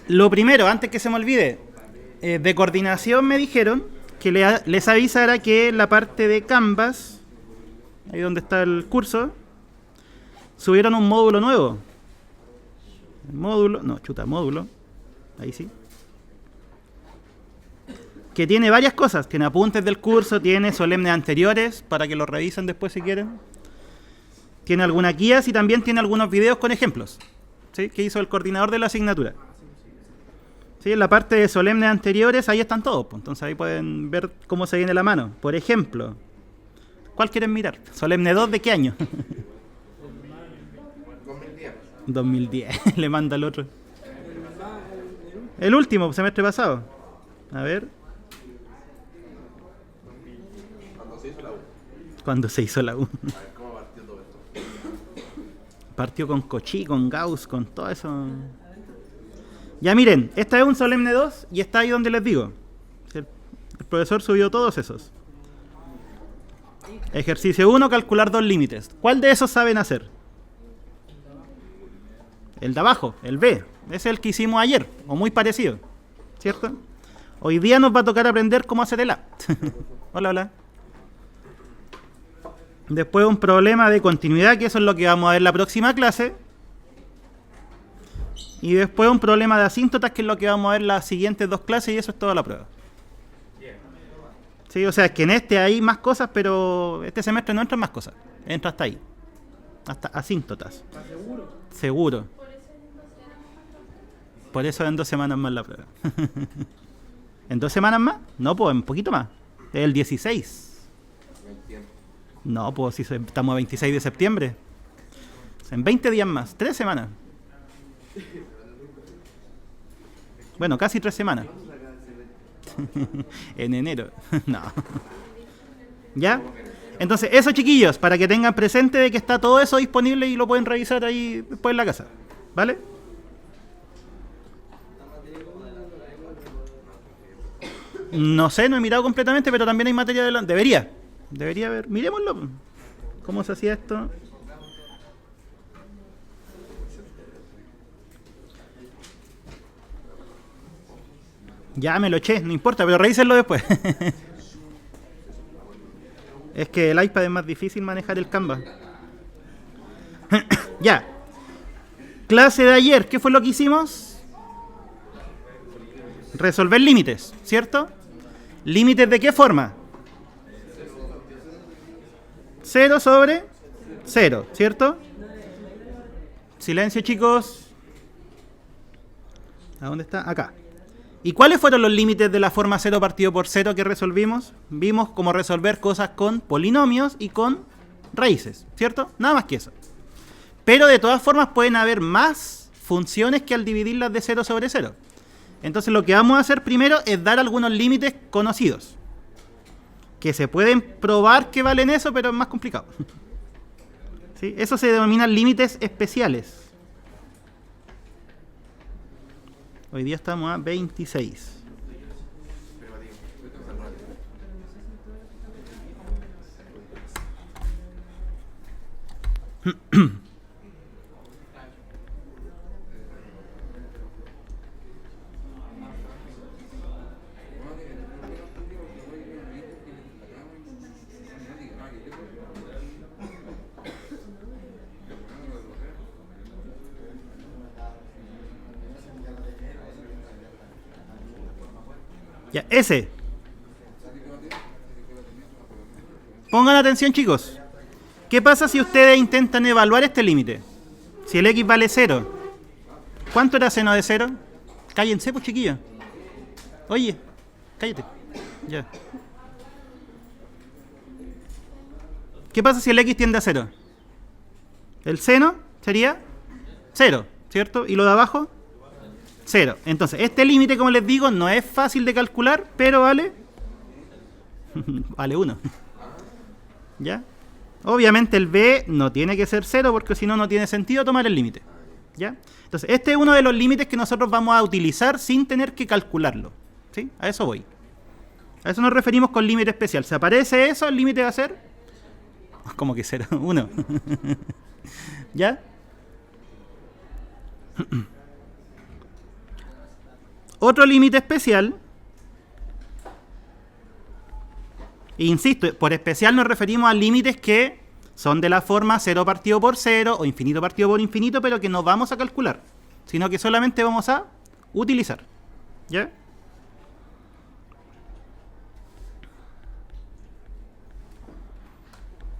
Lo primero, antes que se me olvide, de coordinación me dijeron que les avisara que la parte de Canvas, ahí donde está el curso, subieron un módulo nuevo. Módulo, ahí sí. Que tiene varias cosas, tiene apuntes del curso, tiene solemnes anteriores, para que lo revisen después si quieren. Tiene algunas guías y también tiene algunos videos con ejemplos, ¿sí? Que hizo el coordinador de la asignatura. ¿Sí? En la parte de solemnes anteriores, ahí están todos, pues. Entonces ahí pueden ver cómo se viene la mano. Por ejemplo, ¿cuál quieren mirar? ¿Solemne 2 de qué año? 2010, le manda el otro. El último, semestre pasado. A ver. Cuando se hizo la U. Partió con Cauchy, con Gauss, con todo eso. Ya miren, esta es un solemne 2 y está ahí donde les digo. El profesor subió todos esos. Ejercicio 1, calcular dos límites. ¿Cuál de esos saben hacer? El de abajo, el B. Ese es el que hicimos ayer, o muy parecido. ¿Cierto? Hoy día nos va a tocar aprender cómo hacer el A. Hola, hola. Después un problema de continuidad, que eso es lo que vamos a ver en la próxima clase. Y después un problema de asíntotas, que es lo que vamos a ver en las siguientes dos clases, y eso es toda la prueba. Sí, o sea, es que en este hay más cosas, pero este semestre no entran más cosas. Entra hasta ahí. Hasta asíntotas. ¿Estás seguro? Seguro. Por eso en 2 semanas más la prueba. ¿En 2 semanas más? No, pues un poquito más. Es el 16. No, pues si estamos a 26 de septiembre. En 20 días más. 3 semanas. Bueno, casi 3 semanas. En enero. No. ¿Ya? Entonces, eso, chiquillos, para que tengan presente de que está todo eso disponible y lo pueden revisar ahí después en la casa. ¿Vale? No sé, no he mirado completamente, pero también hay materia de Debería haber. Miremoslo. ¿Cómo se hacía esto? Ya me lo eché, no importa, pero revísenlo después. Es que el iPad es más difícil manejar el Canva. Ya. Clase de ayer, ¿qué fue lo que hicimos? Resolver límites, ¿cierto? ¿Límites de qué forma? 0 sobre 0, ¿cierto? Silencio, chicos. ¿A dónde está? Acá. ¿Y cuáles fueron los límites de la forma 0 partido por 0 que resolvimos? Vimos cómo resolver cosas con polinomios y con raíces, ¿cierto? Nada más que eso. Pero de todas formas pueden haber más funciones que al dividirlas de 0 sobre 0. Entonces lo que vamos a hacer primero es dar algunos límites conocidos. Que se pueden probar que valen eso, pero es más complicado. ¿Sí? Eso se denominan límites especiales. Hoy día estamos a 26. Ya, ese. Pongan atención, chicos. ¿Qué pasa si ustedes intentan evaluar este límite? Si el x vale 0. ¿Cuánto era seno de 0? Cállense, pues, chiquillos. Oye, cállate. Ya. ¿Qué pasa si el x tiende a 0? El seno sería 0, ¿cierto? ¿Y lo de abajo? 0. Entonces, este límite, como les digo, no es fácil de calcular, pero vale... vale 1. ¿Ya? Obviamente el b no tiene que ser 0, porque si no, no tiene sentido tomar el límite. ¿Ya? Entonces, este es uno de los límites que nosotros vamos a utilizar sin tener que calcularlo. ¿Sí? A eso voy. A eso nos referimos con límite especial. ¿Se aparece eso? El límite va a ser... ¿Cómo que 0? 1. ¿Ya? otro límite especial. E insisto, por especial nos referimos a límites que son de la forma 0 partido por 0 o infinito partido por infinito, pero que no vamos a calcular, sino que solamente vamos a utilizar. ¿Ya?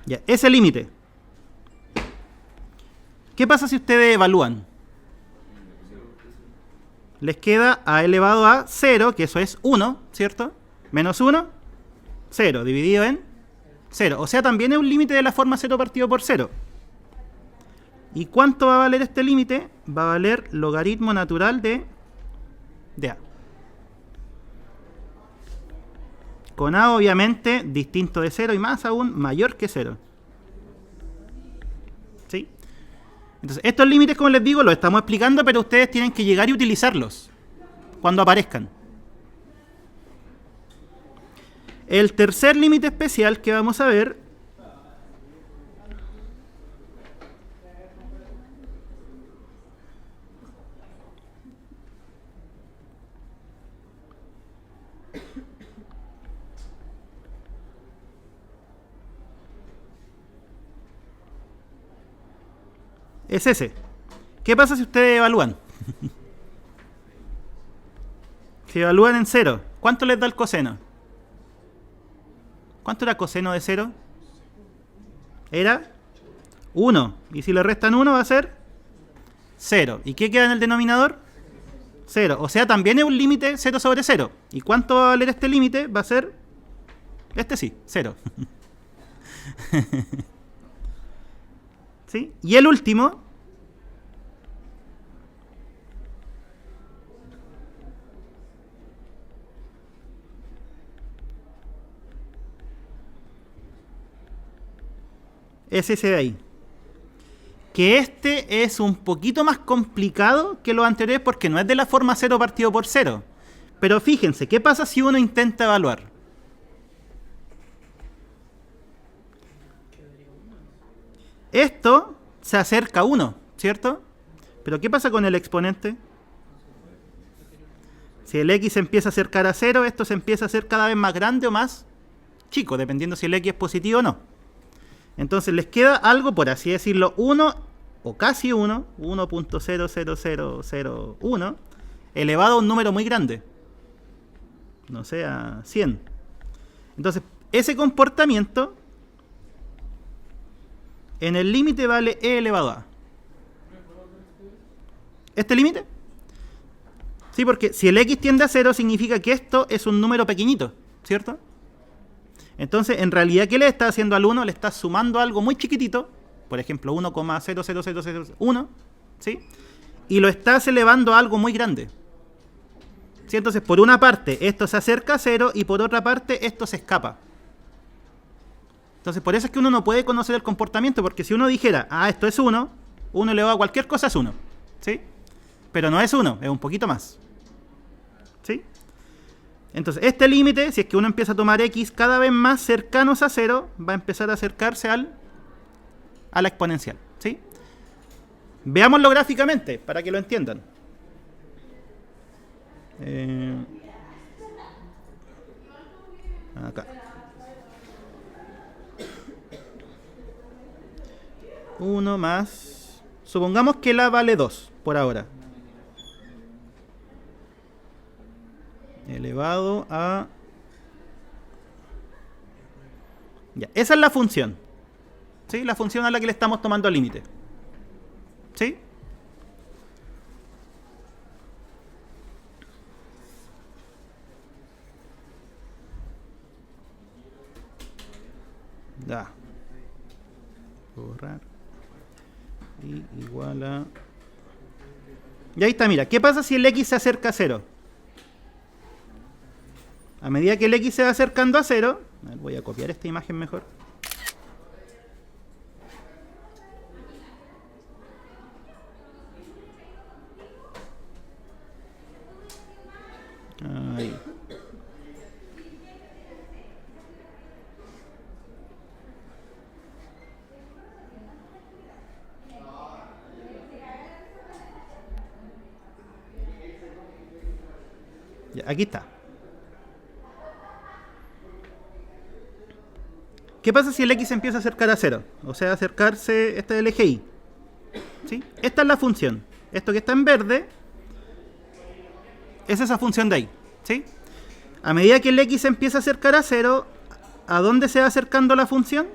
Ya, ese límite. ¿Qué pasa si ustedes evalúan? Les queda a elevado a 0, que eso es 1, ¿cierto? Menos 1, 0, dividido en 0. O sea, también es un límite de la forma 0 partido por 0. ¿Y cuánto va a valer este límite? Va a valer logaritmo natural de A. Con A obviamente distinto de 0 y más aún mayor que 0. ¿Sí? Entonces, estos límites, como les digo, los estamos explicando, pero ustedes tienen que llegar y utilizarlos cuando aparezcan. El tercer límite especial que vamos a ver es ese. ¿Qué pasa si ustedes evalúan? Si evalúan en 0, ¿cuánto les da el coseno? ¿Cuánto era coseno de 0? Era 1. Y si le restan 1 va a ser 0. ¿Y qué queda en el denominador? 0. O sea, también es un límite 0 sobre 0. ¿Y cuánto va a valer este límite? Va a ser, este sí, 0. ¿Sí? Y el último, es ese de ahí. Que este es un poquito más complicado que los anteriores porque no es de la forma 0 partido por 0. Pero fíjense, ¿qué pasa si uno intenta evaluar? Esto se acerca a 1, ¿cierto? Pero ¿qué pasa con el exponente? Si el x se empieza a acercar a 0, esto se empieza a hacer cada vez más grande o más chico, dependiendo si el x es positivo o no. Entonces les queda algo, por así decirlo, 1 o casi 1, 1.00001, elevado a un número muy grande. No sé, a 100. Entonces, ese comportamiento en el límite vale e elevado a. ¿Este límite? Sí, porque si el x tiende a 0 significa que esto es un número pequeñito, ¿cierto? Entonces, en realidad, ¿qué le está haciendo al 1? Le está sumando algo muy chiquitito, por ejemplo, 1,00001, ¿sí? Y lo estás elevando a algo muy grande. ¿Sí? Entonces, por una parte, esto se acerca a 0 y por otra parte, esto se escapa. Entonces, por eso es que uno no puede conocer el comportamiento, porque si uno dijera, esto es 1, 1 elevado a cualquier cosa es 1, ¿sí? Pero no es 1, es un poquito más. ¿Sí? Entonces, este límite, si es que uno empieza a tomar x cada vez más cercanos a 0, va a empezar a acercarse a la exponencial. ¿Sí? Veámoslo gráficamente, para que lo entiendan. Acá. 1 más... Supongamos que la vale 2, por ahora. Elevado a... Ya, esa es la función. ¿Sí? La función a la que le estamos tomando límite. ¿Sí? Ya. Borrar. Y igual a... Y ahí está, mira. ¿Qué pasa si el x se acerca a 0? A medida que el x se va acercando a 0... A ver, voy a copiar esta imagen mejor. Ahí. Ya, aquí está. ¿Qué pasa si el x empieza a acercar a 0? O sea, acercarse, este es el eje y. ¿Sí? Esta es la función. Esto que está en verde es esa función de ahí. ¿Sí? A medida que el x empieza a acercar a 0, ¿a dónde se va acercando la función?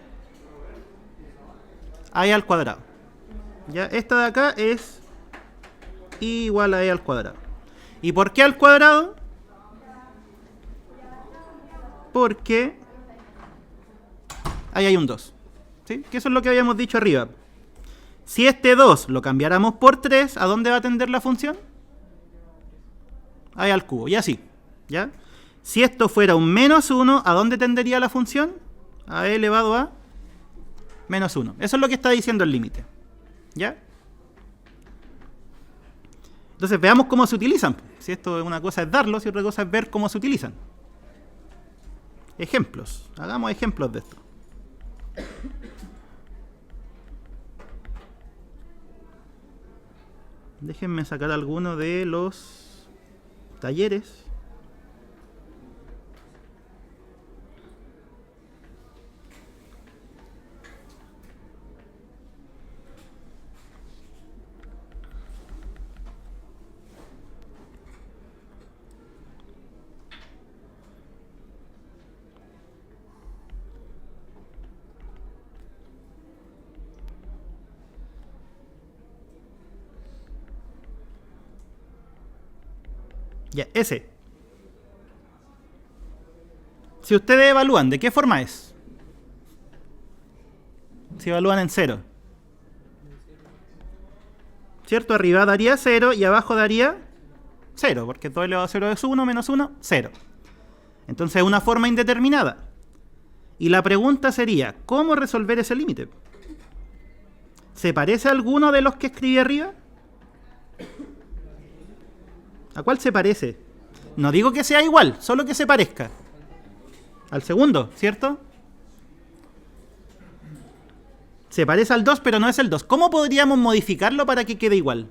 A e al cuadrado. ¿Ya? Esta de acá es y igual a e al cuadrado. ¿Y por qué al cuadrado? Porque ahí hay un 2. ¿Sí? Que eso es lo que habíamos dicho arriba. Si este 2 lo cambiáramos por 3, ¿a dónde va a tender la función? A e al cubo. Y así. ¿Ya? Si esto fuera un menos 1, ¿a dónde tendería la función? A e elevado a menos 1. Eso es lo que está diciendo el límite. ¿Ya? Entonces veamos cómo se utilizan. Si esto es una cosa es darlos y otra cosa es ver cómo se utilizan. Ejemplos. Hagamos ejemplos de esto. Déjenme sacar alguno de los talleres. Ya, ese. Si ustedes evalúan, ¿de qué forma es? Si evalúan en 0. ¿Cierto? Arriba daría 0 y abajo daría 0, porque 2 elevado a 0 es 1, menos 1, 0. Entonces es una forma indeterminada. Y la pregunta sería, ¿cómo resolver ese límite? ¿Se parece a alguno de los que escribí arriba? ¿A cuál se parece? No digo que sea igual, solo que se parezca. Al segundo, ¿cierto? Se parece al 2, pero no es el 2. ¿Cómo podríamos modificarlo para que quede igual?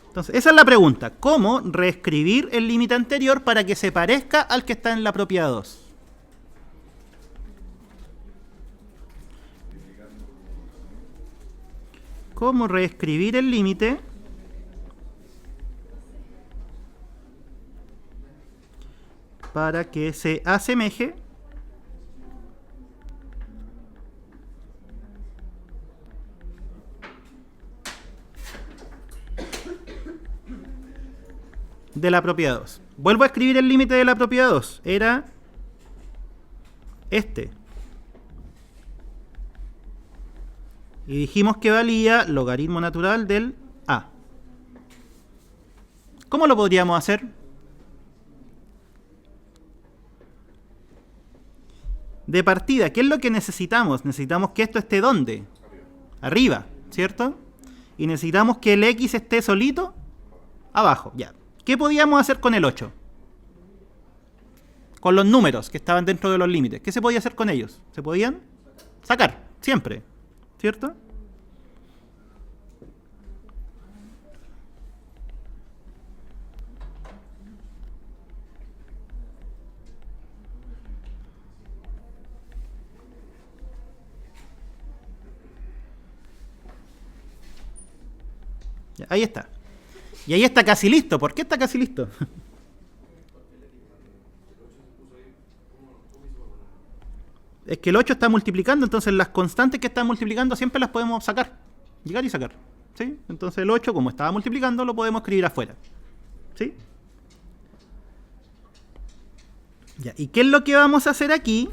Entonces, esa es la pregunta. ¿Cómo reescribir el límite anterior para que se parezca al que está en la propiedad 2? ¿Cómo reescribir el límite para que se asemeje de la propiedad 2? Vuelvo a escribir el límite de la propiedad 2. Era este. Y dijimos que valía logaritmo natural del a. ¿Cómo lo podríamos hacer? De partida, ¿qué es lo que necesitamos? Necesitamos que esto esté ¿dónde? Arriba, ¿cierto? Y necesitamos que el x esté solito abajo, ya. ¿Qué podíamos hacer con el 8? Con los números que estaban dentro de los límites. ¿Qué se podía hacer con ellos? ¿Se podían sacar? Siempre. ¿Cierto? Ya, ahí está. Y ahí está casi listo. ¿Por qué está casi listo? Es que el 8 está multiplicando, entonces las constantes que están multiplicando siempre las podemos sacar. Llegar y sacar. ¿Sí? Entonces el 8, como estaba multiplicando, lo podemos escribir afuera. ¿Sí? Ya, ¿y qué es lo que vamos a hacer aquí?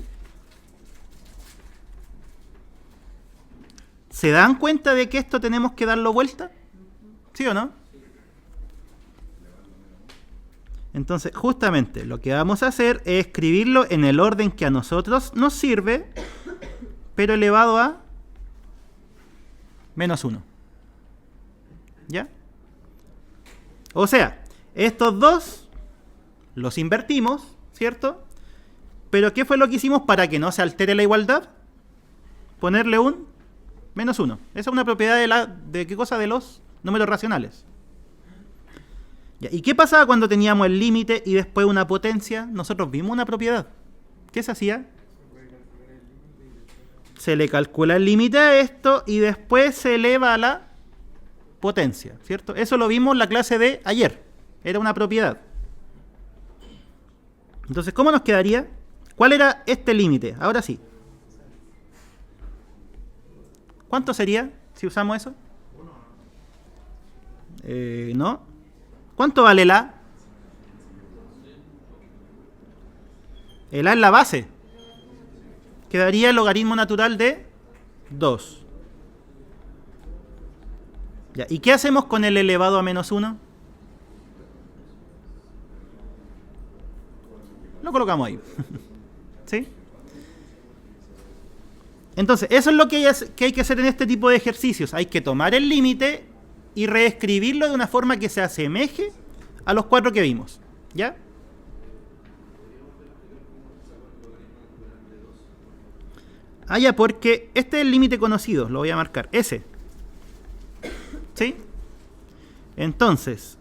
¿Se dan cuenta de que esto tenemos que darlo vuelta? ¿Sí o no? Entonces, justamente, lo que vamos a hacer es escribirlo en el orden que a nosotros nos sirve, pero elevado a menos 1. ¿Ya? O sea, estos dos los invertimos, ¿cierto? Pero ¿qué fue lo que hicimos para que no se altere la igualdad? Ponerle un menos 1. Esa es una propiedad de ¿qué cosa? De los números racionales. Ya, ¿y qué pasaba cuando teníamos el límite y después una potencia? Nosotros vimos una propiedad. ¿Qué se hacía? Se le calcula el límite a esto y después se eleva a la potencia, ¿cierto? Eso lo vimos en la clase de ayer. Era una propiedad. Entonces, ¿cómo nos quedaría? ¿Cuál era este límite? Ahora sí. ¿Cuánto sería si usamos eso? ¿No? ¿Cuánto vale el A? El A es la base. Quedaría el logaritmo natural de 2. Ya, ¿y qué hacemos con el elevado a menos 1? Lo colocamos ahí. ¿Sí? Entonces, eso es lo que hay que hacer en este tipo de ejercicios. Hay que tomar el límite y reescribirlo de una forma que se asemeje a los 4 que vimos. ¿Ya? Ah, ya, porque este es el límite conocido. Lo voy a marcar. Ese. ¿Sí? Entonces,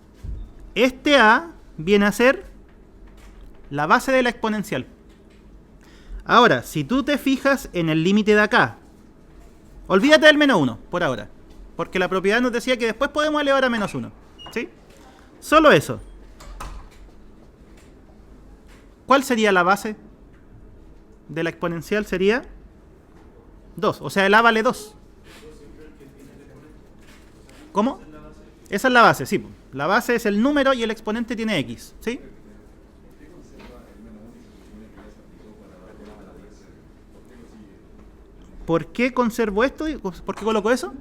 este A viene a ser la base de la exponencial. Ahora, si tú te fijas en el límite de acá, olvídate del menos 1 por ahora, porque la propiedad nos decía que después podemos elevar a menos 1. ¿Sí? Solo eso. ¿Cuál sería la base de la exponencial? Sería 2. O sea, el A vale 2. ¿Cómo? Esa es la base, sí. La base es el número y el exponente tiene X. ¿Sí? ¿Por qué conservo esto? ¿Por qué coloco eso?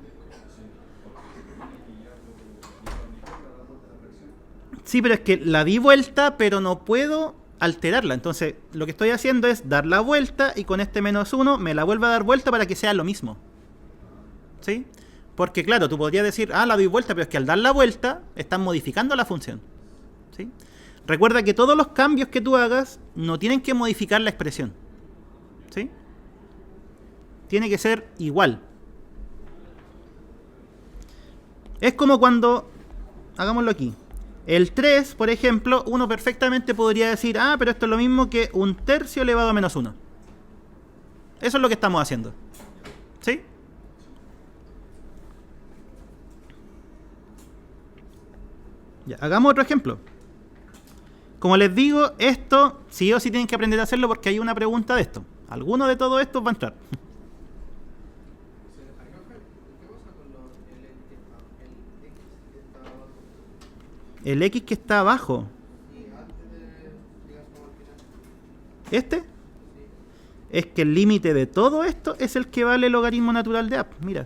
Sí, pero es que la di vuelta, pero no puedo alterarla. Entonces, lo que estoy haciendo es dar la vuelta y con este menos 1 me la vuelvo a dar vuelta para que sea lo mismo. ¿Sí? Porque claro, tú podrías decir, ah, la doy vuelta, pero es que al dar la vuelta estás modificando la función. ¿Sí? Recuerda que todos los cambios que tú hagas no tienen que modificar la expresión. ¿Sí? Tiene que ser igual. Es como cuando, hagámoslo aquí, el 3, por ejemplo, uno perfectamente podría decir, ah, pero esto es lo mismo que 1/3 elevado a menos 1. Eso es lo que estamos haciendo. ¿Sí? Ya, hagamos otro ejemplo. Como les digo, esto sí o sí tienen que aprender a hacerlo porque hay una pregunta de esto. Alguno de todo esto va a entrar. El X que está abajo. ¿Este? Es que el límite de todo esto es el que vale el logaritmo natural de A. Mira.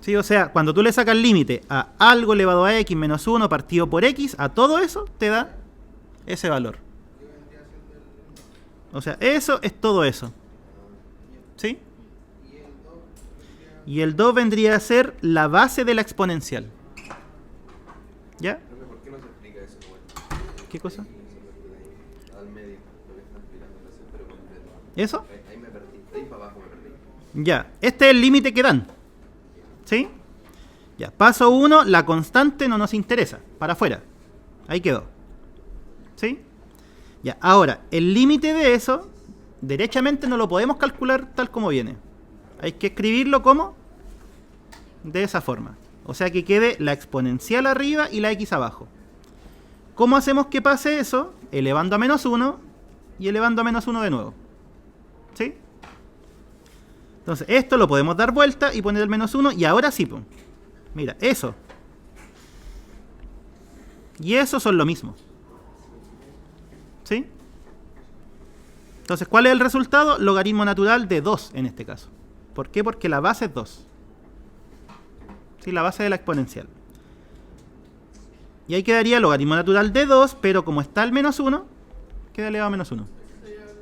Sí, o sea, cuando tú le sacas el límite a algo elevado a X menos 1 partido por X, a todo eso te da ese valor. O sea, eso es todo eso. ¿Sí? Y el 2 vendría a ser la base de la exponencial. ¿Ya? ¿Por qué no se explica eso igual? ¿Qué cosa? Al medio, lo que está explicando la pero completo. ¿Eso? Ahí me perdí, de ahí para abajo me perdí. Ya, este es el límite que dan. ¿Sí? Ya, paso 1, la constante no nos interesa, para afuera. Ahí quedó. ¿Sí? Ya, ahora, el límite de eso, derechamente no lo podemos calcular tal como viene. Hay que escribirlo como de esa forma. O sea que quede la exponencial arriba y la X abajo. ¿Cómo hacemos que pase eso? Elevando a menos 1 y elevando a menos 1 de nuevo. ¿Sí? Entonces, esto lo podemos dar vuelta y poner el menos 1 y ahora sí, pues. Mira, eso. Y eso son lo mismo. ¿Sí? Entonces, ¿cuál es el resultado? Logaritmo natural de 2 en este caso. ¿Por qué? Porque la base es 2. ¿Sí? La base de la exponencial. Y ahí quedaría logaritmo natural de 2, pero como está el menos 1, queda elevado a menos 1.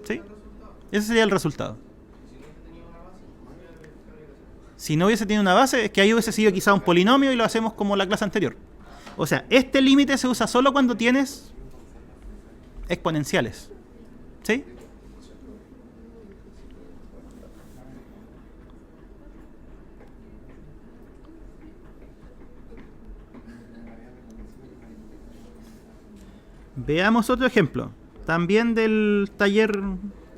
¿Sí? Ese sería el resultado. Si no hubiese tenido una base, es que ahí hubiese sido quizá un polinomio y lo hacemos como la clase anterior. O sea, este límite se usa solo cuando tienes exponenciales. ¿Sí? Veamos otro ejemplo. También del taller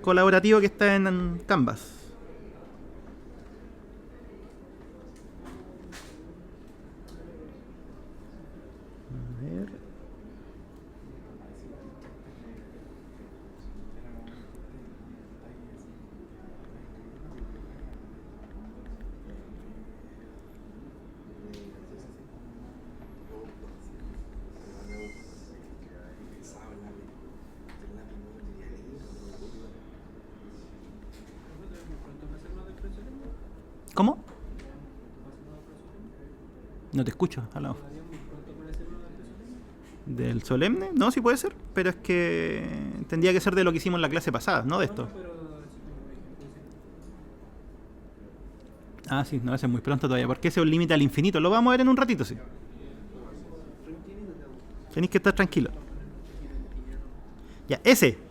colaborativo que está en Canvas. A ver. ¿Cómo? No te escucho, hablamos. ¿Del solemne? No, sí puede ser, pero es que tendría que ser de lo que hicimos en la clase pasada, no de esto. Ah, sí, no, ese es muy pronto todavía, porque ese es un límite al infinito. Lo vamos a ver en un ratito, sí. Tenéis que estar tranquilo. Ya, ese.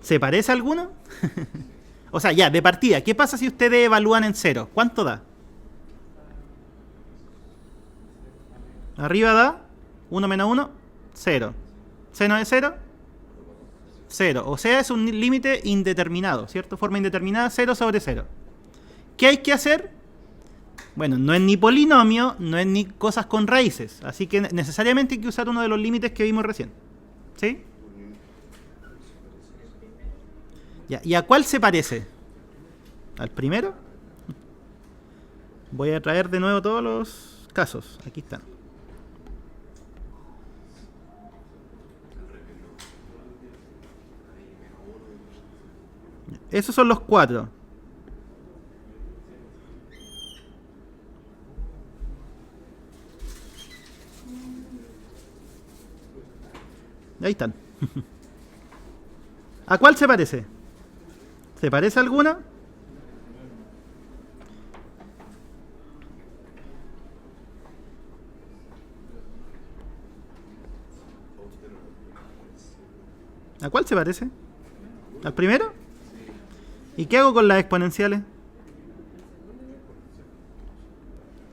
¿Se parece a alguno? O sea, ya, de partida, ¿qué pasa si ustedes evalúan en cero? ¿Cuánto da? Arriba da 1 menos 1, 0. Seno de 0, 0. O sea, es un límite indeterminado, ¿cierto? Forma indeterminada, 0 sobre 0. ¿Qué hay que hacer? Bueno, no es ni polinomio, no es ni cosas con raíces. Así que necesariamente hay que usar uno de los límites que vimos recién. ¿Sí? Ya, ¿y a cuál se parece? ¿Al primero? Voy a traer de nuevo todos los casos. Aquí están. Esos son los 4. Ahí están. ¿A cuál se parece? ¿Se parece a alguna? ¿A cuál se parece? ¿Al primero? ¿Y qué hago con las exponenciales?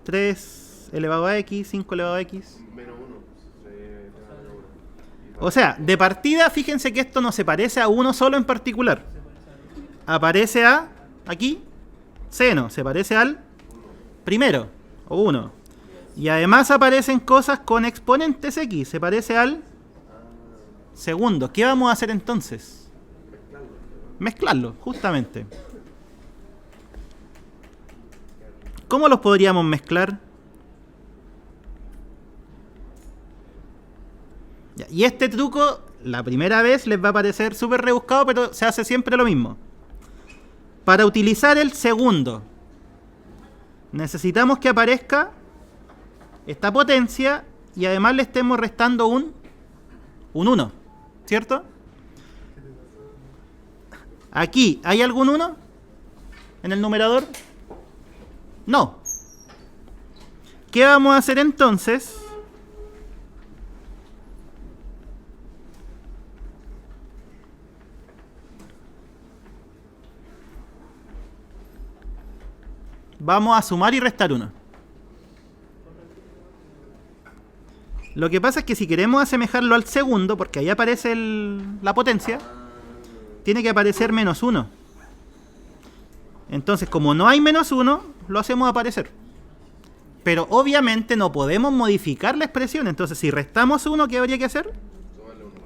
3 elevado a x, 5 elevado a x. Menos 1. O sea, de partida, fíjense que esto no se parece a uno solo en particular. Aparece a, aquí, seno, se parece al primero, o 1. Y además aparecen cosas con exponentes x, se parece al segundo. ¿Qué vamos a hacer entonces? Mezclarlo, justamente. ¿Cómo los podríamos mezclar? Ya, y este truco, la primera vez les va a parecer súper rebuscado, pero se hace siempre lo mismo. Para utilizar el segundo, necesitamos que aparezca esta potencia y además le estemos restando un 1, ¿cierto? Aquí, ¿hay algún 1 en el numerador? No. ¿Qué vamos a hacer entonces? Vamos a sumar y restar 1. Lo que pasa es que si queremos asemejarlo al segundo, porque ahí aparece la potencia, tiene que aparecer menos 1. Entonces, como no hay menos 1, lo hacemos aparecer. Pero obviamente no podemos modificar la expresión. Entonces, si restamos 1, ¿qué habría que hacer?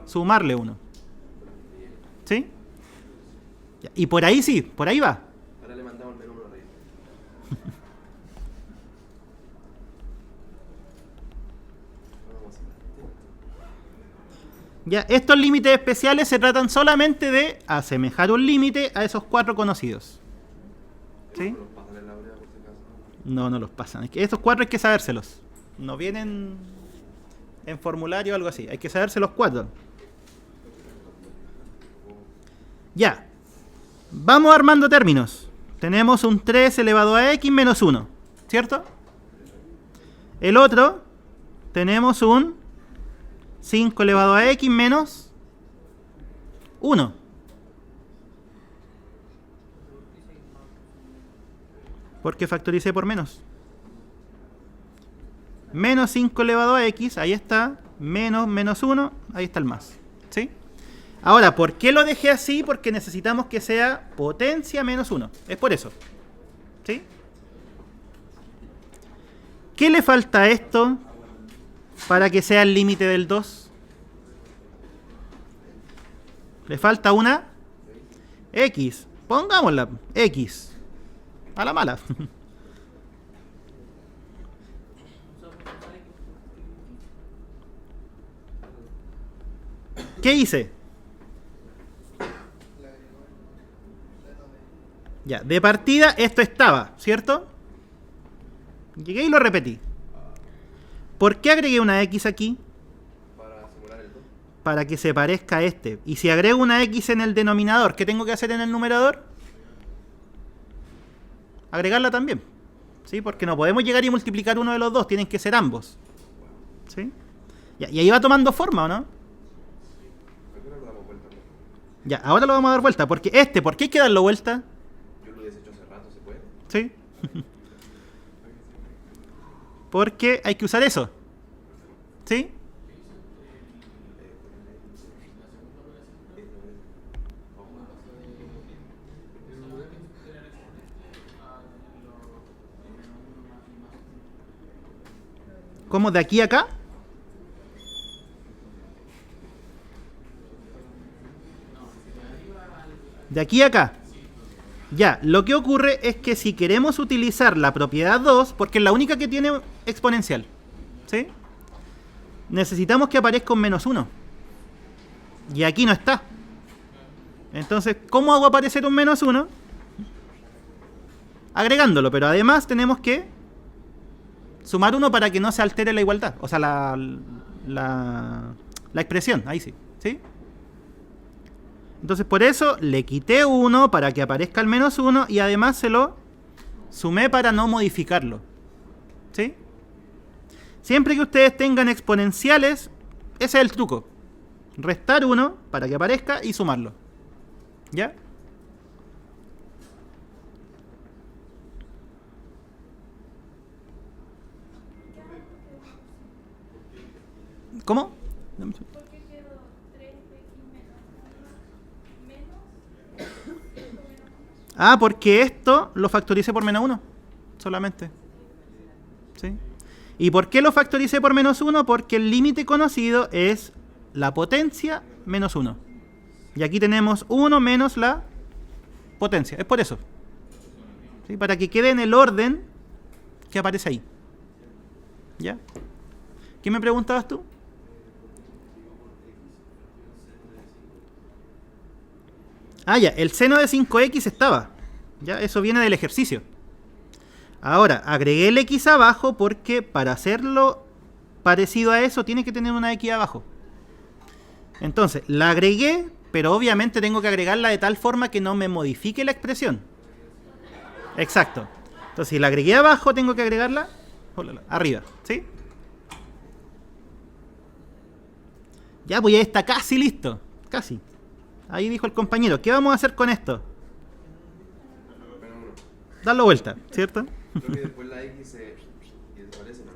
Sumarle 1. ¿Sí? Y por ahí sí, por ahí va. Ahora le mandamos el menos 1 arriba. Ya, estos límites especiales se tratan solamente de asemejar un límite a esos 4 conocidos. ¿Sí? ¿Los pasan en la breva por si acaso? No, no los pasan. Es que estos 4 hay que sabérselos. No vienen en formulario o algo así. Hay que saberse los 4. Ya. Vamos armando términos. Tenemos un 3 elevado a x menos 1. ¿Cierto? El otro, tenemos un 5 elevado a x menos 1. Porque factoricé por menos. menos 5 elevado a x, ahí está, menos 1, ahí está el más. ¿Sí? Ahora, ¿por qué lo dejé así? Porque necesitamos que sea potencia menos 1. Es por eso. ¿Sí? ¿Qué le falta a esto para que sea el límite del 2? Le falta una x. Pongámosla, x. A la mala. ¿Qué hice? Ya, de partida esto estaba, ¿cierto? Llegué y lo repetí. ¿Por qué agregué una x aquí? Para simular el 2. Para que se parezca a este. Y si agrego una x en el denominador, ¿qué tengo que hacer en el numerador? Agregarla también. ¿Sí? Porque no podemos llegar y multiplicar uno de los dos, tienen que ser ambos. ¿Sí? Ya, y ahí va tomando forma, ¿o no? ¿Por qué no lo damos vuelta? Ya, ahora lo vamos a dar vuelta. Porque ¿por qué hay que darlo vuelta? Yo lo hubiese hecho hace rato, ¿se puede? ¿Sí? Porque hay que usar eso. ¿Sí? ¿Cómo? ¿De aquí a acá? De aquí a acá. Ya, lo que ocurre es que si queremos utilizar la propiedad 2, porque es la única que tiene exponencial, ¿sí? Necesitamos que aparezca un menos 1. Y aquí no está. Entonces, ¿cómo hago aparecer un menos 1? Agregándolo, pero además tenemos que sumar 1 para que no se altere la igualdad. O sea, la expresión, ahí sí, ¿sí? Entonces por eso le quité 1 para que aparezca el menos 1 y además se lo sumé para no modificarlo. ¿Sí? Siempre que ustedes tengan exponenciales, ese es el truco. Restar 1 para que aparezca y sumarlo. ¿Ya? ¿Cómo? Ah, porque esto lo factoricé por menos 1. Solamente. ¿Sí? ¿Y por qué lo factoricé por menos 1? Porque el límite conocido es la potencia menos 1. Y aquí tenemos 1 menos la potencia. Es por eso. ¿Sí? Para que quede en el orden que aparece ahí. ¿Ya? ¿Qué me preguntabas tú? Ah, ya, el seno de 5x estaba. Ya, eso viene del ejercicio. Ahora, agregué el x abajo porque para hacerlo parecido a eso tiene que tener una x abajo. Entonces, la agregué, pero obviamente tengo que agregarla de tal forma que no me modifique la expresión. Exacto. Entonces, si la agregué abajo, tengo que agregarla arriba. ¿Sí? Ya, pues ya está casi listo. Casi. Ahí dijo el compañero, ¿qué vamos a hacer con esto? Darlo vuelta, ¿cierto? Creo que después la X y desaparece, ¿no?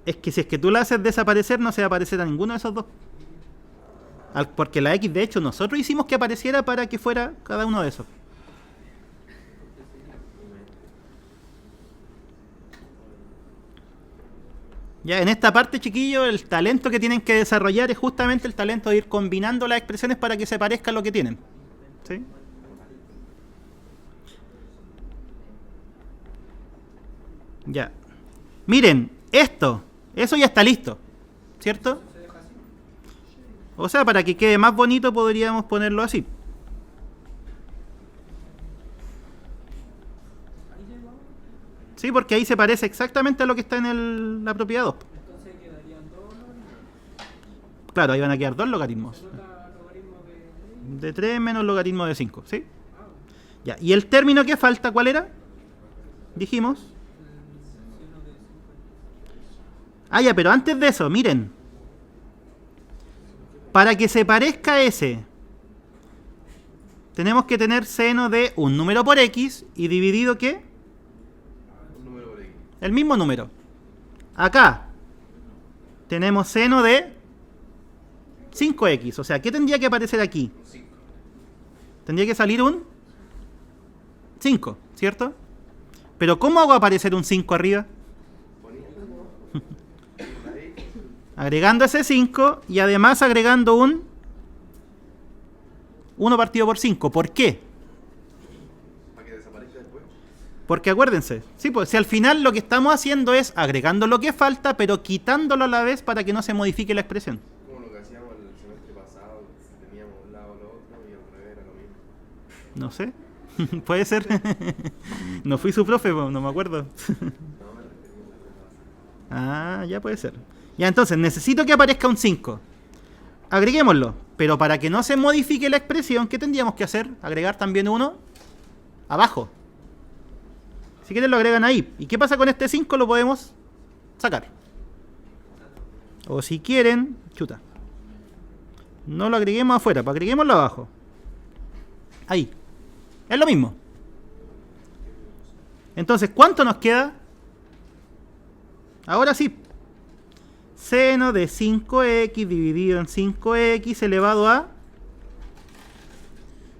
Es que si es que tú la haces desaparecer, no se va a aparecer a ninguno de esos dos. Porque la X, de hecho, nosotros hicimos que apareciera para que fuera cada uno de esos. Ya, en esta parte, chiquillos, el talento que tienen que desarrollar es justamente el talento de ir combinando las expresiones para que se parezca a lo que tienen. ¿Sí? Ya. Miren, eso ya está listo, ¿cierto? O sea, para que quede más bonito podríamos ponerlo así. Sí, porque ahí se parece exactamente a lo que está en la propiedad 2. Entonces quedarían dos logaritmos. Claro, ahí van a quedar dos logaritmos. De 3 menos logaritmo de 5, ¿sí? Ya, ¿y el término que falta cuál era? Dijimos. Ah, ya, pero antes de eso, miren. Para que se parezca a ese, tenemos que tener seno de un número por x y dividido ¿qué? Un número por X. El mismo número. Acá, tenemos seno de 5x. O sea, ¿qué tendría que aparecer aquí? Un 5. Tendría que salir un 5, ¿cierto? Pero ¿cómo hago aparecer un 5 arriba? Agregando ese 5 y además agregando un 1 partido por 5. ¿Por qué? Para que desaparezca después. Porque acuérdense, sí, pues si al final lo que estamos haciendo es agregando lo que falta, pero quitándolo a la vez para que no se modifique la expresión. Como lo que hacíamos el semestre pasado, teníamos un lado al otro y al revés era lo mismo. No sé. Puede ser. No fui su profe, no me acuerdo. No, me refería a la semestre pasado. Ah, ya puede ser. Ya, entonces, necesito que aparezca un 5. Agreguémoslo. Pero para que no se modifique la expresión, ¿qué tendríamos que hacer? Agregar también uno abajo. Si quieren lo agregan ahí. ¿Y qué pasa con este 5? Lo podemos sacar. O si quieren, chuta. No lo agreguemos afuera, pues agreguémoslo abajo. Ahí. Es lo mismo. Entonces, ¿cuánto nos queda? Ahora sí. Seno de 5x dividido en 5x elevado a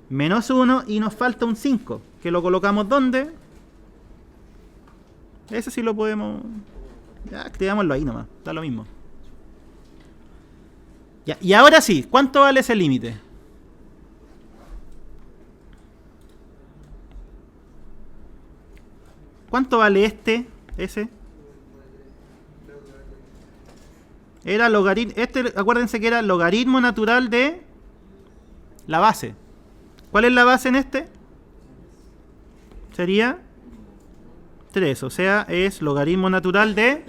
menos 1 y nos falta un 5. Que lo colocamos ¿dónde? Ese sí lo podemos... Ya, escribámoslo ahí nomás. Da lo mismo. Ya, y ahora sí. ¿Cuánto vale ese límite? ¿Cuánto vale ese? Era logaritmo. Acuérdense que era logaritmo natural de la base. ¿Cuál es la base en este? Sería 3. O sea, es logaritmo natural de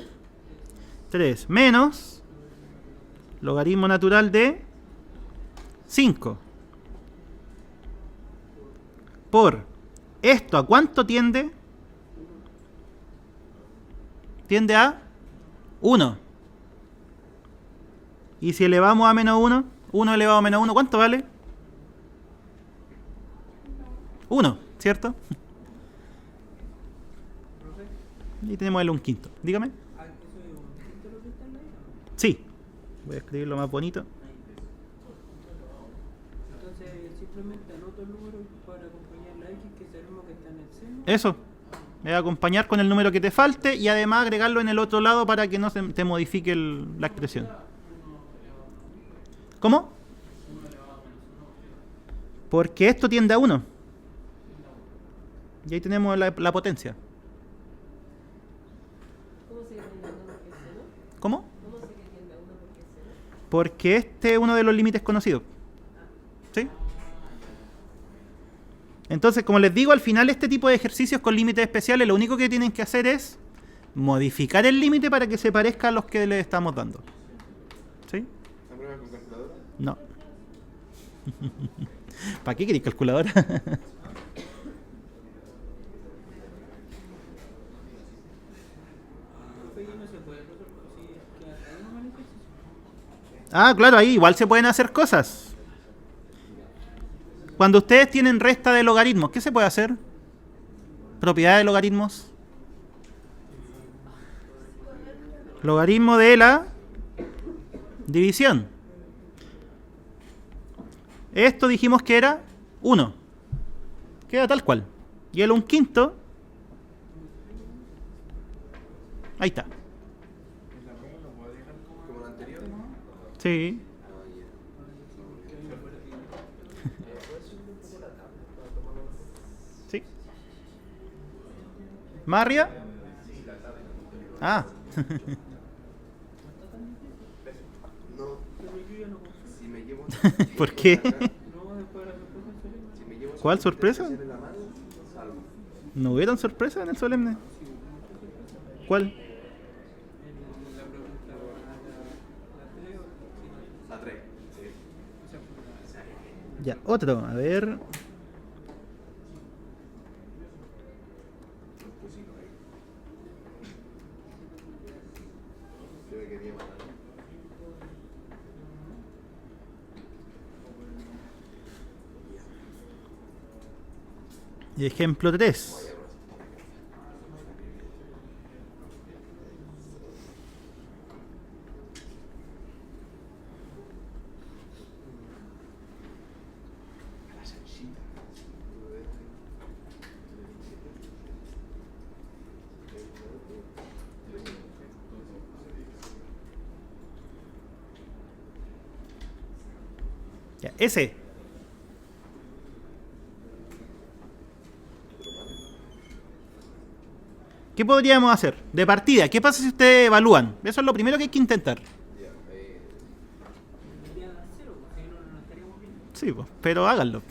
3 menos logaritmo natural de 5. Por esto, ¿a cuánto tiende? Tiende a 1. Y si elevamos a menos 1, 1 elevado a menos 1, ¿cuánto vale? 1, ¿cierto? Y tenemos el 1/5. Dígame. Ah, ¿eso es un quinto lo que está en la isla? Sí. Voy a escribirlo más bonito. Entonces simplemente anoto el número para acompañar la X que sabemos que está en el seno. Eso. Me va a acompañar con el número que te falte y además agregarlo en el otro lado para que no se te modifique la expresión. ¿Cómo? Porque esto tiende a 1. Y ahí tenemos la potencia. ¿Cómo se entiende uno porque es cero? ¿Cómo? ¿Cómo se entiende uno porque es cero? Porque este es uno de los límites conocidos. ¿Sí? Entonces, como les digo, al final este tipo de ejercicios con límites especiales lo único que tienen que hacer es modificar el límite para que se parezca a los que les estamos dando. ¿Sí? ¿La prueba con calculadora? No. ¿Para qué queréis calculadora? Profe, ¿y no se puede resolver si queda cada uno mal ejercicio? Ah, claro, ahí igual se pueden hacer cosas. Cuando ustedes tienen resta de logaritmos, ¿qué se puede hacer? Propiedad de logaritmos. Logaritmo de la división. Esto dijimos que era 1. Queda tal cual. Y el 1/5. Ahí está. ¿Como la anterior? Sí. Sí. ¿Más arriba? Ah. No, Pero yo ya no confío. si me llevo... ¿Por qué? No, después de la respuesta del solemne. Si me llevo ¿Cuál sorpresa? en la mano, salgo. ¿No hubieron sorpresa en el solemne? ¿Cuál? La pregunta a la 3 o A 3. Sí. esa fue la... Ya, otro. A ver. Lo pusimos ahí. Yo me quería matar. Y ejemplo 3. Ese. ¿Qué podríamos hacer? De partida, ¿qué pasa si ustedes evalúan? Eso es lo primero que hay que intentar. Ya, Debería dar cero, porque si no, no estaríamos bien. Sí, pues, pero háganlo.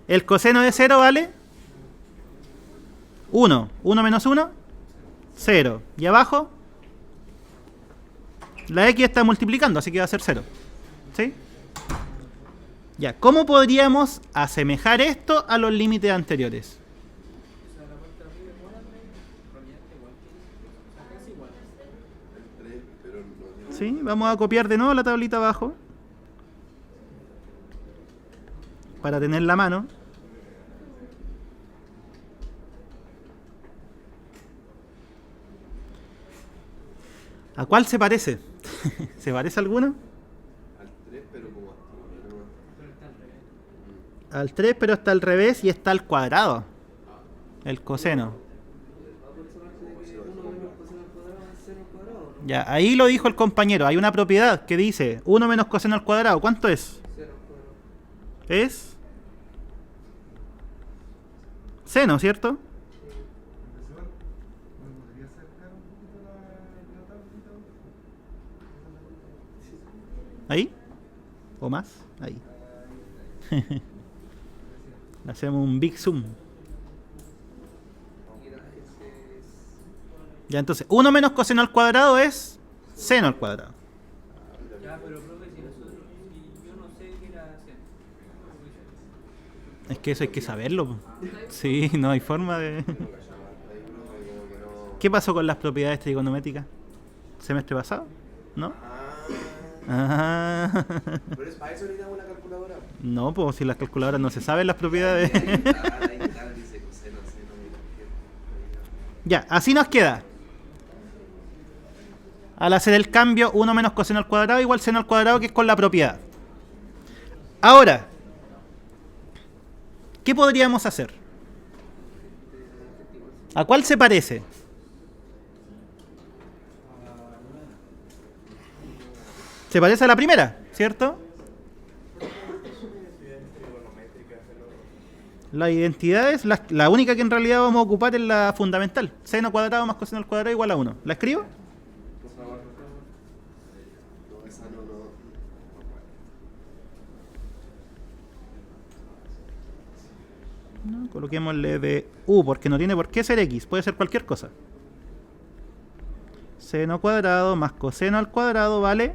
El coseno de 0 vale 1. 1 menos 1, 0. Y abajo, la x está multiplicando, así que va a ser 0. ¿Sí? Ya, ¿cómo podríamos asemejar esto a los límites anteriores? O sea, la parte de arriba igual al medio, en realidad está igual que acá es igual. el 3, pero no tiene. ¿Sí? Vamos a copiar de nuevo la tablita abajo para tener la mano. ¿A cuál se parece? ¿Se parece a alguno? Al 3, pero como hasta ¿no? Pero está al revés. Al 3, pero está al revés y está al cuadrado. El coseno. Por esa parte de que 1 menos coseno al cuadrado es 0 al cuadrado, ¿no? Ya, ahí lo dijo el compañero. Hay una propiedad que dice 1 menos coseno al cuadrado. ¿Cuánto es? 0 al cuadrado. Es seno, ¿cierto? ¿Ahí? ¿O más? Ahí. Le hacemos un big zoom. Ya, entonces, 1 menos coseno al cuadrado es seno al cuadrado. Ya, pero profe, si yo no sé qué era seno. Es que eso hay que saberlo, po. Sí, no hay forma de... Ahí, profe, como que no. ¿Qué pasó con las propiedades trigonométricas? ¿Semestre pasado? ¿No? Ah, Ah. pero es para eso necesitamos una calculadora. No, pues si las calculadoras no se saben las propiedades. Ahí está, dice coseno, seno, mira. Ya, así nos queda. Al hacer el cambio, 1 menos coseno al cuadrado igual seno al cuadrado, que es con la propiedad. Ahora, ¿qué podríamos hacer? ¿A cuál se parece? Se parece a la primera, ¿cierto? La identidad es la única que en realidad vamos a ocupar es la fundamental. Seno cuadrado más coseno al cuadrado igual a 1. ¿La escribo? Por favor. No, esa no. No, coloquémosle de u, porque no tiene por qué ser x, puede ser cualquier cosa. Seno cuadrado más coseno al cuadrado vale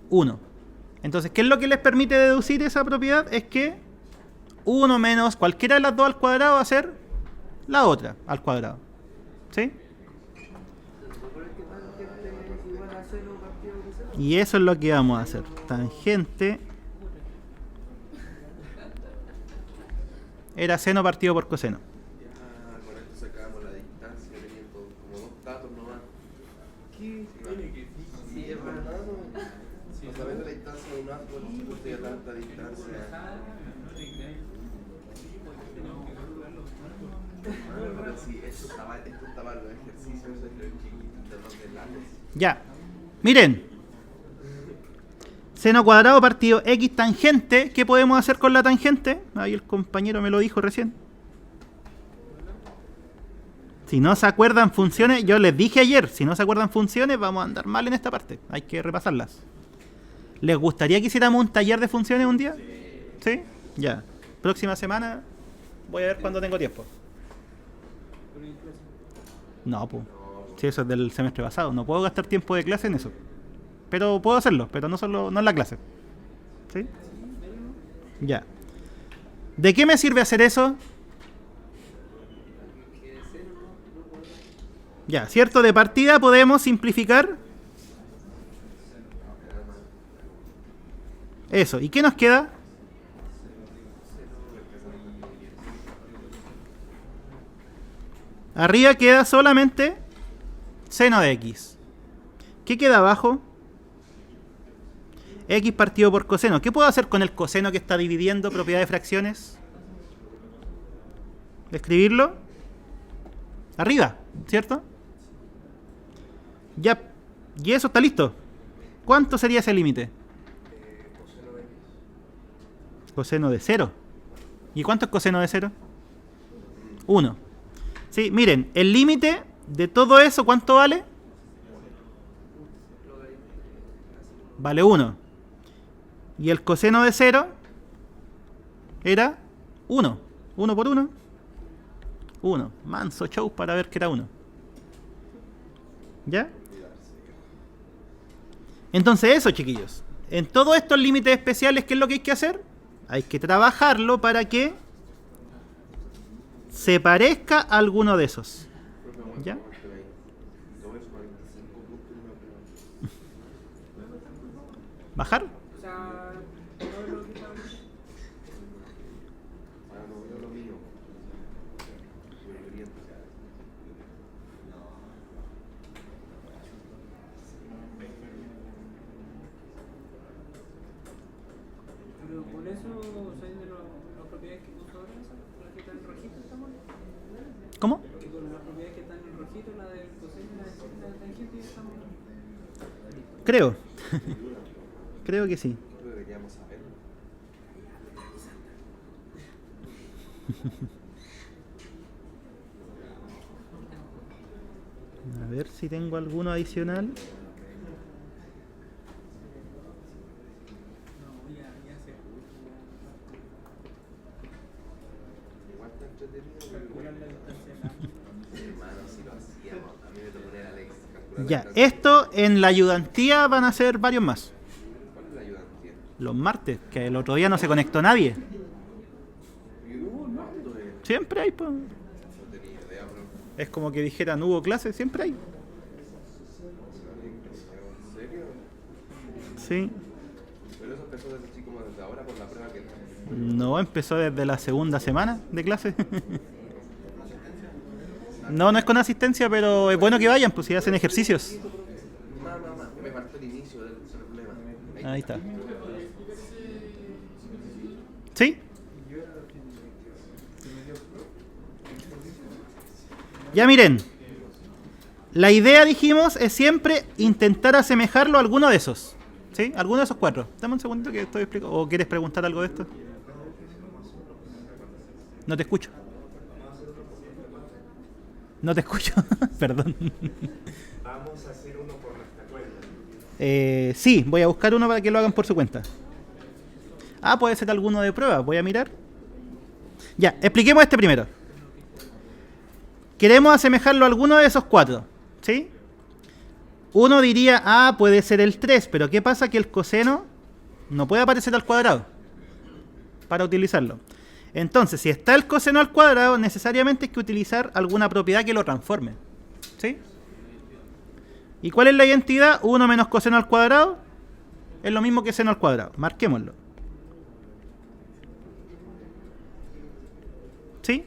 1. Entonces, ¿qué es lo que les permite deducir esa propiedad? Es que 1 menos cualquiera de las dos al cuadrado va a ser la otra al cuadrado. ¿Sí? Y eso es lo que vamos a hacer. Tangente era seno partido por coseno. Ya, con esto sacamos la distancia, teniendo como dos datos nomás. ¿Qué? Sí, es verdad, ¿no? Sabiendo la distancia de un árbol, supuesto ya tanta distancia. Pero sí, esto está mal, los ejercicios de los chiquitos de los lados. Ya. Miren. Seno cuadrado partido x tangente. ¿Qué podemos hacer con la tangente? Ahí el compañero me lo dijo recién. Si no se acuerdan funciones, yo les dije ayer, si no se acuerdan funciones, vamos a andar mal en esta parte. Hay que repasarlas. ¿Les gustaría que hiciéramos un taller de funciones un día? ¿Sí? Ya. Próxima semana voy a ver cuándo tengo tiempo. No, pues. Si eso es del semestre pasado. No puedo gastar tiempo de clase en eso. Pero puedo hacerlo, pero no en la clase. ¿Sí? Ya. ¿De qué me sirve hacer eso? Ya, ¿cierto? De partida podemos simplificar eso. ¿Y qué nos queda? Arriba queda solamente seno de x. ¿Qué queda abajo? X partido por coseno. ¿Qué puedo hacer con el coseno que está dividiendo propiedad de fracciones? ¿Escribirlo? Arriba, ¿cierto? Ya. Y eso está listo. ¿Cuánto sería ese límite? Coseno de x. Coseno de 0. ¿Y cuánto es coseno de 0? 1. Sí, miren, el límite de todo eso, ¿cuánto vale? Vale 1. Y el coseno de 0 era 1. 1 por 1. 1. Manso show para ver que era 1. ¿Ya? Entonces eso, chiquillos. En todos estos límites especiales, ¿qué es lo que hay que hacer? Hay que trabajarlo para que se parezca a alguno de esos. ¿Ya? ¿Bajar? O sea, todo lo que estamos. Pero con eso, ¿sabes de las propiedades que puso ahora esa? La que está en rojito, estamos. ¿Cómo? Que con las propiedades que están en rojito, la del coseno y la de tangente, ya estamos. Creo. Creo que sí. Deberíamos saberlo. A ver si tengo alguno adicional. No, ya se Igual está entretenido. calcular la distancia. Hermano, si lo hacíamos. A mí me tocó poner a Alex. Calcular la Ya, distancia. esto en la ayudantía van a ser varios más. ¿Cuál es la ayudantía? Los martes, que el otro día no se conectó nadie. ¿Cuándo es? Siempre hay, pues. No tenía idea, bro. Es como que dijeran, hubo clases, siempre hay. ¿En serio? Sí. Pero eso empezó desde así como desde ahora por la prueba que No, empezó desde la segunda semana de clase. No, no es con asistencia, pero es bueno que vayan, pues si hacen ejercicios. Mamá, me faltó el inicio del problema. Ahí está. ¿Sí? Ya miren. La idea, dijimos, es siempre intentar asemejarlo a alguno de esos. ¿Sí? Alguno de esos 4. Dame un segundito que estoy explicando. ¿O quieres preguntar algo de esto? No te escucho. No te escucho. Perdón. Vamos a hacer uno por nuestra cuenta. Sí, voy a buscar uno para que lo hagan por su cuenta. Ah, puede ser alguno de prueba. Voy a mirar. Ya, expliquemos este primero. Queremos asemejarlo a alguno de esos 4. ¿Sí? Uno diría, ah, puede ser el 3, pero ¿qué pasa? Que el coseno no puede aparecer al cuadrado para utilizarlo. Entonces, si está el coseno al cuadrado, necesariamente hay que utilizar alguna propiedad que lo transforme. ¿Sí? ¿Y cuál es la identidad? 1 menos coseno al cuadrado es lo mismo que seno al cuadrado. Marquémoslo. ¿Sí?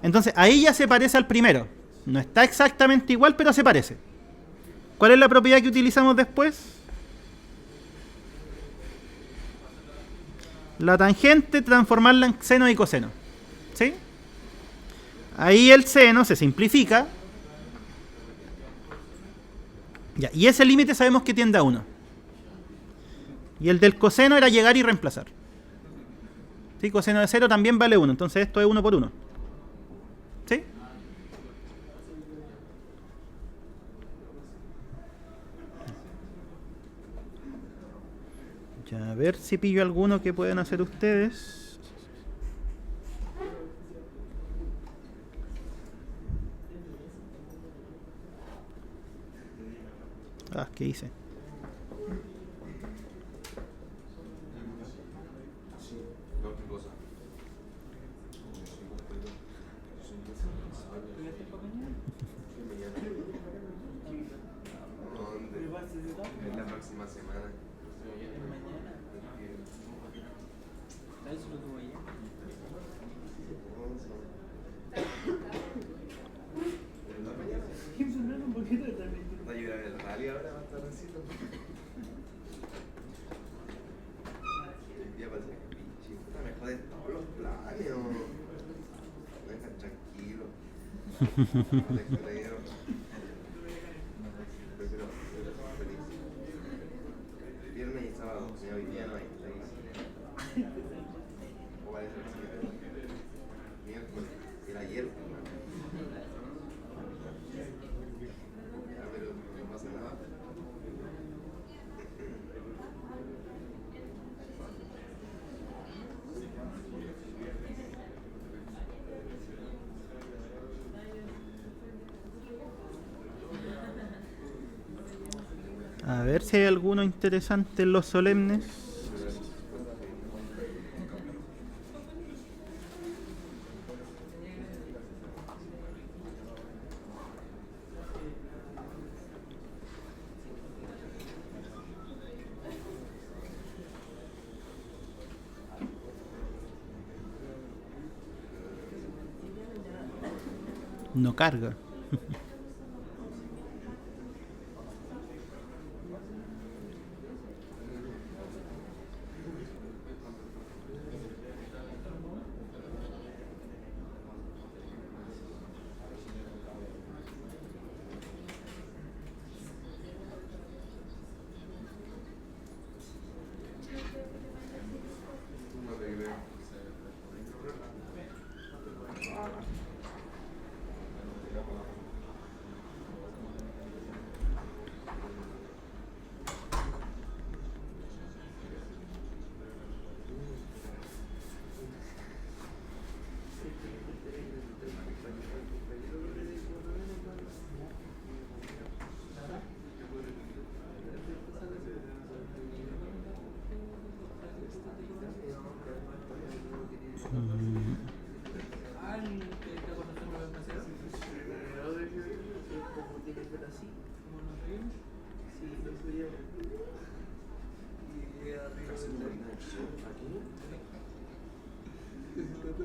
Entonces, ahí ya se parece al primero. No está exactamente igual, pero se parece. ¿Cuál es la propiedad que utilizamos después? La tangente, transformarla en seno y coseno. ¿Sí? Ahí el seno se simplifica. Ya, y ese límite sabemos que tiende a 1. Y el del coseno era llegar y reemplazar. ¿Sí? Coseno de 0 también vale 1. Entonces esto es 1 por 1. ¿Sí? Ya, a ver si pillo alguno que pueden hacer ustedes. Ah, ¿qué hice? No, qué cosa. ¿Dónde? En la próxima semana. Eso lo tuvo ya. ¿Va a llorar el rally ahora? ¿Va a estar así? El día pasa que pinche. Puta, me joden todos los planes. Me dejan tranquilo. No te creo. Prefiero estar feliz. Viernes y sábado, si hoy día no hay. A ver si hay alguno interesante en los solemnes. No carga.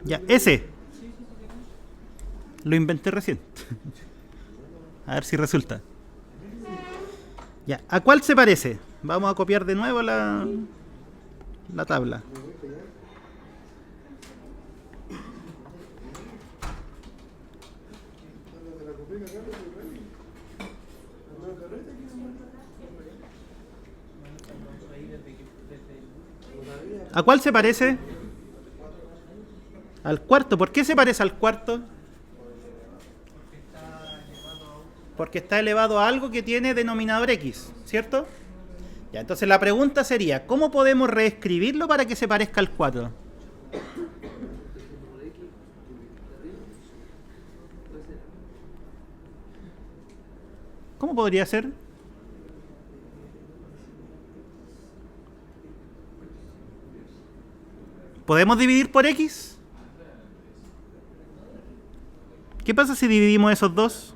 Ya, ese. Lo inventé recién. A ver si resulta. Ya, ¿a cuál se parece? Vamos a copiar de nuevo la tabla. ¿A cuál se parece? Al cuarto. ¿Por qué se parece al cuarto? Porque está elevado a algo que tiene denominador x, ¿cierto? Ya, entonces la pregunta sería, ¿cómo podemos reescribirlo para que se parezca al 4? ¿Cómo podría ser? ¿Podemos dividir por x? ¿Qué pasa si dividimos esos dos?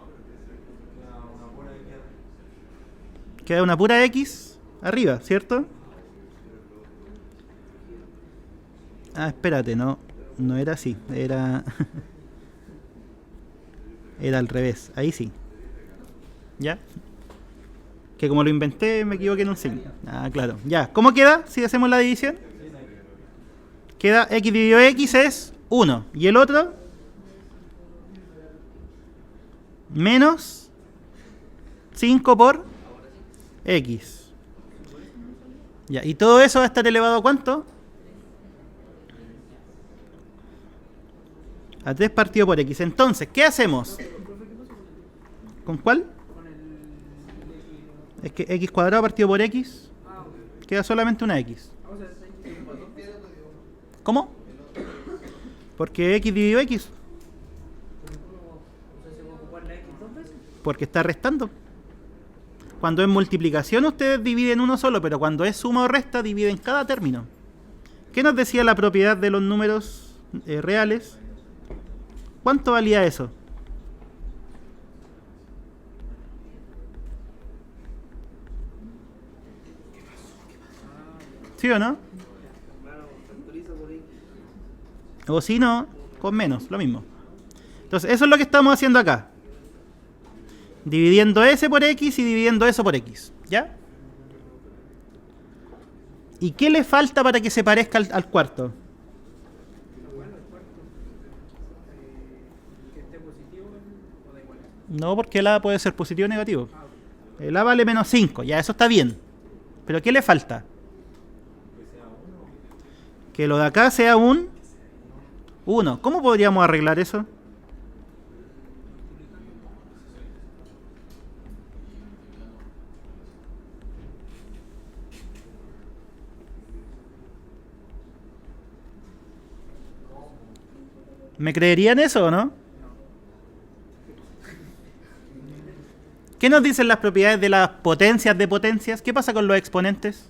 Queda una pura x arriba, ¿cierto? Ah, espérate, no era así, era al revés, ahí sí. ¿Ya? Que como lo inventé me equivoqué en un signo. Ah, claro. Ya, ¿cómo queda si hacemos la división? Queda x dividido x es 1. ¿Y el otro? Menos 5 por x. Ya, y todo eso va a estar elevado a ¿cuánto? A 3 partido por x. Entonces, ¿qué hacemos? ¿Con cuál? Es que x cuadrado partido por x queda solamente una x. ¿Cómo? Porque x dividido x. Porque está restando. Cuando es multiplicación ustedes dividen uno solo, pero cuando es suma o resta dividen cada término. ¿Qué nos decía la propiedad de los números reales? ¿Cuánto valía eso? ¿Sí o no? O si no, con menos, lo mismo. Entonces, eso es lo que estamos haciendo acá. Dividiendo S por X y dividiendo eso por X. ¿Ya? ¿Y qué le falta para que se parezca al cuarto? No, porque el A puede ser positivo o negativo. El A vale menos 5, ya eso está bien. ¿Pero qué le falta? Que lo de acá sea un 1. ¿Cómo podríamos arreglar eso? ¿Me creerían eso o no? ¿Qué nos dicen las propiedades de las potencias de potencias? ¿Qué pasa con los exponentes?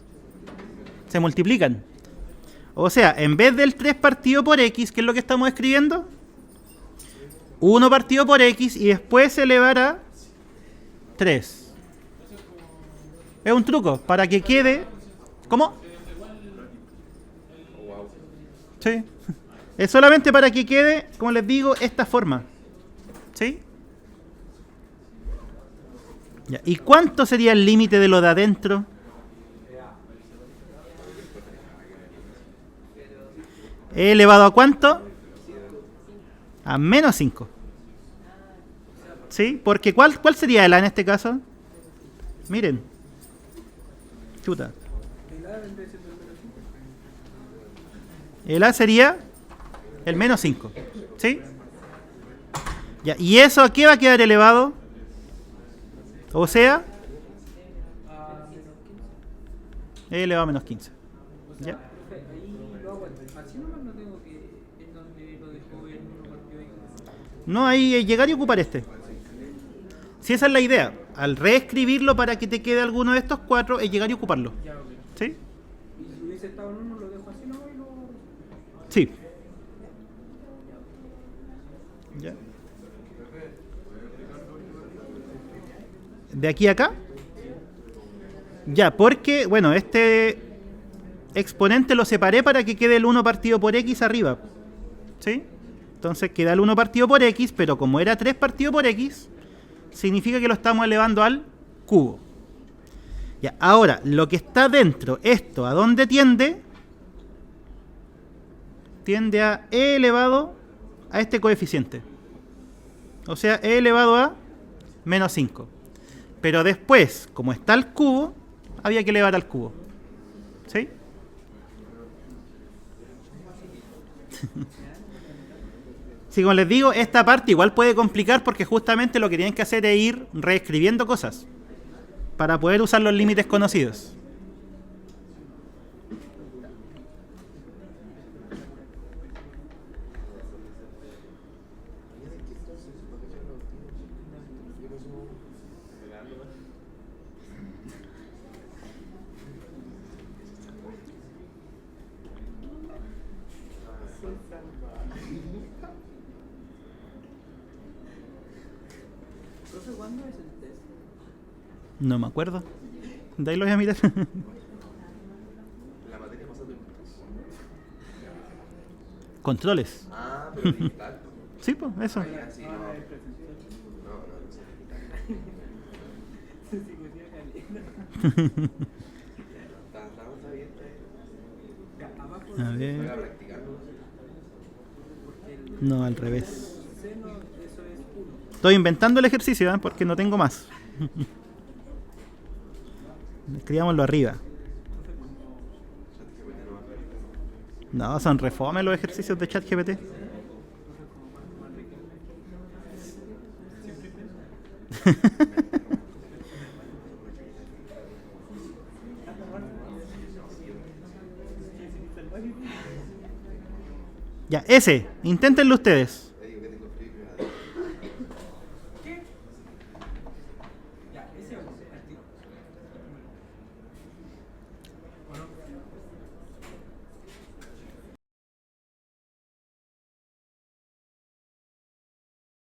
Se multiplican. O sea, en vez del 3 partido por x, ¿qué es lo que estamos escribiendo? 1 partido por x y después elevar a 3. Es un truco para que quede... ¿Cómo? Sí. Es solamente para que quede, como les digo, esta forma. ¿Sí? Ya. ¿Y cuánto sería el límite de lo de adentro? ¿E elevado a cuánto? A menos 5. ¿Sí? Porque ¿cuál sería el A en este caso? Miren. Chuta. El A sería el menos 5. ¿Sí? Ya. ¿Y eso a qué va a quedar elevado? O sea, E elevado a menos 15. ¿Ya? No, ahí llegar y ocupar este. Si esa es la idea. Al reescribirlo para que te quede alguno de estos 4, es llegar y ocuparlo. ¿Sí? Y si hubiese estado en uno, lo dejo así, ¿no? Y lo... Sí. Ya. ¿De aquí a acá? Ya, porque, bueno, este exponente lo separé para que quede el 1 partido por x arriba. ¿Sí? Entonces queda el 1 partido por x, pero como era 3 partido por x, significa que lo estamos elevando al cubo. Ya, ahora, lo que está dentro, esto, ¿a dónde tiende? Tiende a e elevado a este coeficiente. O sea, e elevado a menos 5. Pero después, como está el cubo, había que elevar al cubo. ¿Sí? Sí, como les digo, esta parte igual puede complicar porque justamente lo que tienen que hacer es ir reescribiendo cosas para poder usar los límites conocidos. ¿Cuándo es el test? No me acuerdo. De ahí lo voy a mirar. La materia pasada de Controles. Ah, pero digital. Sí, pues, eso. Ah, ya, sí, no. No, no, no sé digital. Está bien, A ver. Voy a practicarlo. No, al revés. Estoy inventando el ejercicio, ¿eh? Porque no tengo más. Escribámoslo arriba. No, son refome los ejercicios de ChatGPT. Ya, ese, inténtenlo ustedes.